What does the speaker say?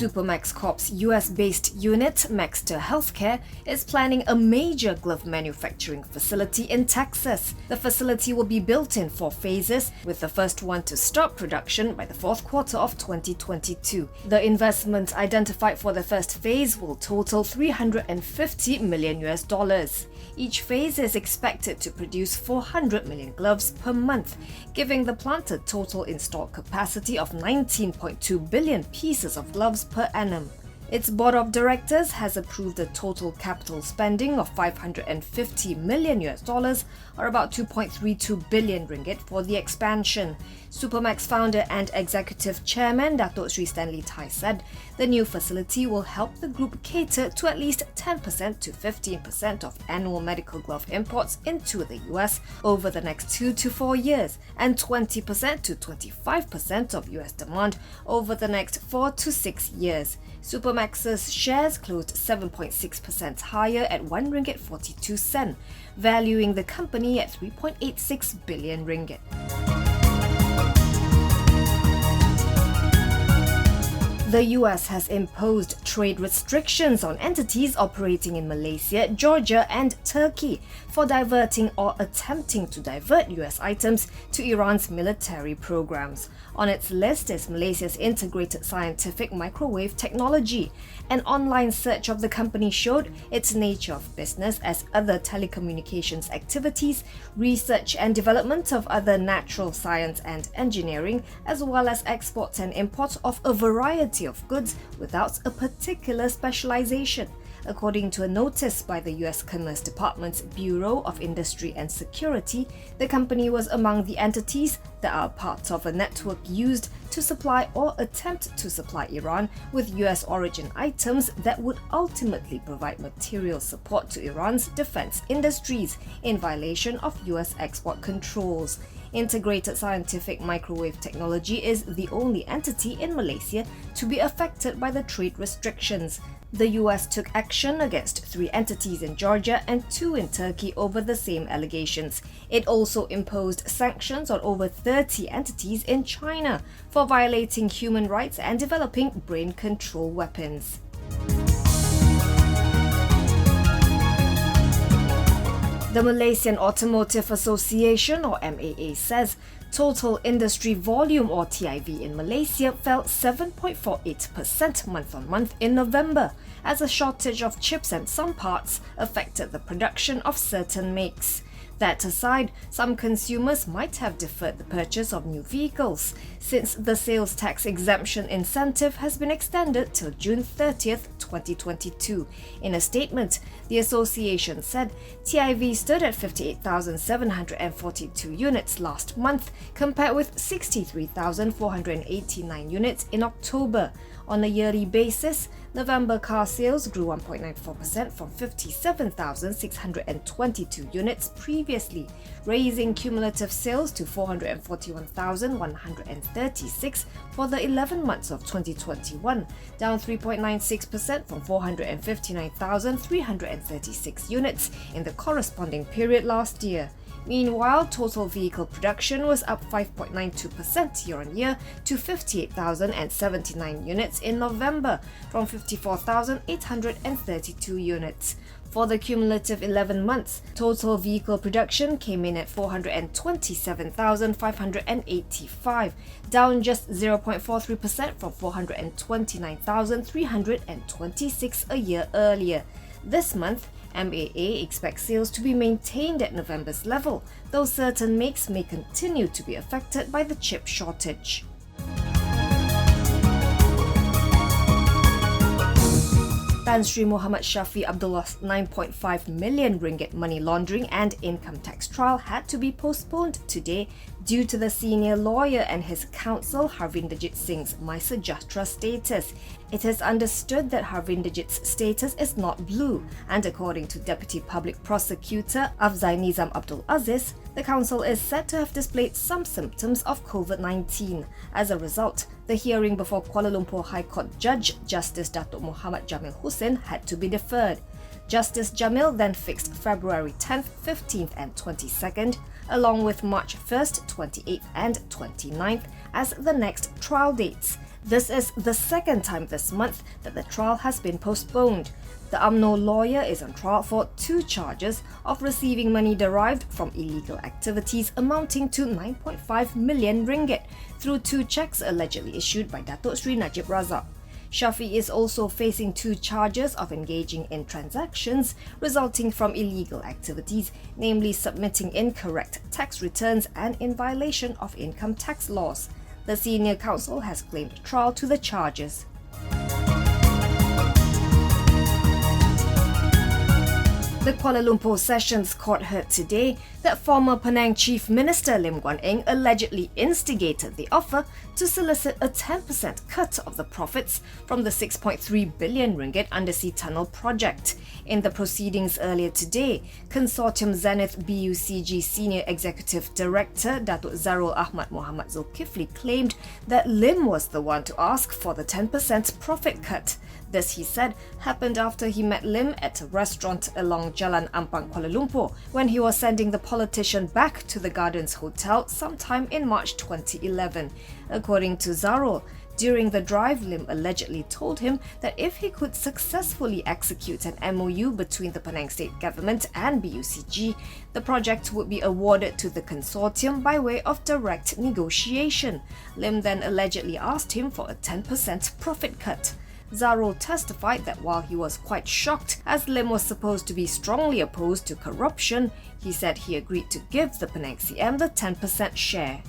Supermax Corp's US-based unit, Maxter Healthcare, is planning a major glove manufacturing facility in Texas. The facility will be built in 4 phases, with the first one to start production by the fourth quarter of 2022. The investment identified for the first phase will total $350 million. Each phase is expected to produce 400 million gloves per month, giving the plant a total installed capacity of 19.2 billion pieces of gloves per annum. Its board of directors has approved a total capital spending of $550 million, or about 2.32 billion ringgit for the expansion. Supermax founder and executive chairman Datuk Sri Stanley Tai said the new facility will help the group cater to at least 10% to 15% of annual medical glove imports into the US over the next 2 to 4 years, and 20% to 25% of US demand over the next 4 to 6 years. Supermax's shares closed 7.6% higher at RM1.42, valuing the company at 3.86 billion ringgit. The US has imposed trade restrictions on entities operating in Malaysia, Georgia, and Turkey for diverting or attempting to divert US items to Iran's military programs. On its list is Malaysia's integrated scientific microwave technology. An online search of the company showed its nature of business as other telecommunications activities, research and development of other natural science and engineering, as well as exports and imports of a variety of goods without a particular specialization. According to a notice by the US Commerce Department's Bureau of Industry and Security, the company was among the entities that are part of a network used to supply or attempt to supply Iran with US origin items that would ultimately provide material support to Iran's defense industries in violation of US export controls. Integrated Scientific Microwave Technology is the only entity in Malaysia to be affected by the trade restrictions. The US took action against 3 entities in Georgia and 2 in Turkey over the same allegations. It also imposed sanctions on over 30 entities in China for violating human rights and developing brain control weapons. The Malaysian Automotive Association, or MAA, says total industry volume, or TIV, in Malaysia fell 7.48% month-on-month in November, as a shortage of chips and some parts affected the production of certain makes. That aside, some consumers might have deferred the purchase of new vehicles, since the sales tax exemption incentive has been extended till June 30th, 2022. In a statement, the association said TIV stood at 58,742 units last month, compared with 63,489 units in October. On a yearly basis, November car sales grew 1.94% from 57,622 units previously, raising cumulative sales to 441,136 for the 11 months of 2021, down 3.96% from 459,336 units in the corresponding period last year. Meanwhile, total vehicle production was up 5.92% year-on-year to 58,079 units in November, from 54,832 units. For the cumulative 11 months, total vehicle production came in at 427,585, down just 0.43% from 429,326 a year earlier. This month, MAA expects sales to be maintained at November's level, though certain makes may continue to be affected by the chip shortage. Tan Sri Muhammad Shafi Abdullah's 9.5 million ringgit money laundering and income tax trial had to be postponed today due to the senior lawyer and his counsel Harvinderjit Singh's My Sejahtera status. It is understood that Harvinderjit's status is not blue, and according to Deputy Public Prosecutor Afzai Nizam Abdul Aziz, the counsel is said to have displayed some symptoms of COVID-19. As a result, the hearing before Kuala Lumpur High Court Judge Justice Datuk Muhammad Jamil Hussain had to be deferred. Justice Jamil then fixed February 10th, 15th and 22nd, along with March 1st, 28th and 29th as the next trial dates. This is the second time this month that the trial has been postponed. The Amno lawyer is on trial for 2 charges of receiving money derived from illegal activities amounting to 9.5 million ringgit through 2 cheques allegedly issued by Datuk Sri Najib Razak. Shafi is also facing 2 charges of engaging in transactions resulting from illegal activities, namely submitting incorrect tax returns and in violation of income tax laws. The senior counsel has claimed trial to the charges. The Kuala Lumpur Sessions Court heard today that former Penang Chief Minister Lim Guan Eng allegedly instigated the offer to solicit a 10% cut of the profits from the 6.3 billion ringgit undersea tunnel project. In the proceedings earlier today, Consortium Zenith BUCG Senior Executive Director Datuk Zarul Ahmad Muhammad Zulkifli claimed that Lim was the one to ask for the 10% profit cut. This, he said, happened after he met Lim at a restaurant along Jalan Ampang, Kuala Lumpur, when he was sending the politician back to the Gardens Hotel sometime in March 2011. According to Zarul, during the drive, Lim allegedly told him that if he could successfully execute an MOU between the Penang State Government and BUCG, the project would be awarded to the consortium by way of direct negotiation. Lim then allegedly asked him for a 10% profit cut. Zarul testified that while he was quite shocked, as Lim was supposed to be strongly opposed to corruption, he said he agreed to give the Penang CM the 10% share.